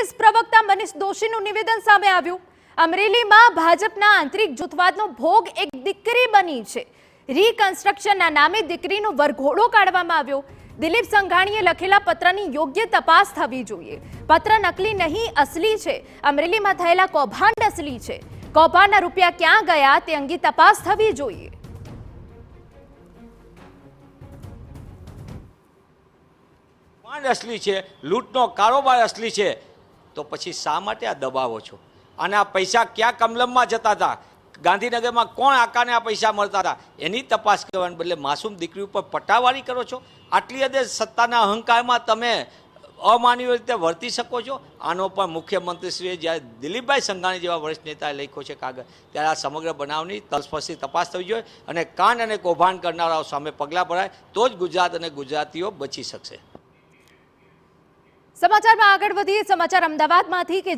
કોંગ્રેસ પ્રવક્તા મનીષ દોશીનું નિવેદન સામે આવ્યું। અમરેલીમાં ભાજપના આંતરિક જૂથવાદનો ભોગ એક દીકરી બની છે। રીકન્સ્ટ્રક્શનના નામે દીકરીનો વરઘોડો કાઢવામાં આવ્યો। દિલીપ સંઘાણીએ લખેલા પત્રની યોગ્ય તપાસ થવી જોઈએ। પત્ર નકલી નહીં, અસલી છે। અમરેલીમાં થયેલા કૌભાંડ અસલી છે। કૌભાંડના રૂપિયા ક્યાં ગયા તે અંગે તપાસ થવી જોઈએ। असली है, लूटनो कारोबार असली है, तो पछी शा माटे आ दबावो छो? अने आ पैसा क्या कमलम में जता था? गांधीनगर में कोण आकाने आ पैसा मळता था? एनी तपास करवाने बदले मासूम दीकरी पर पटावारी करो छो। आटली हदे सत्ताना अहंकार में तमे अमानवीय रीते वर्ती शको छो। आनो पण मुख्यमंत्रीश्रीए ज्यारे दिलीपभाई संघाणी जेवा वरिष्ठ नेताए लख्यो छे कागळ, त्यारे आ समग्र बनावनी तलस्पर्शी तपास थवी जोईए अने कांड अने कौभांड करनाराओ सामे पगलां भराय तो ज गुजरात अने गुजरातीओ बची शकशे। समाचार में आगळ वधीए। समाचार अमदावादमांथी के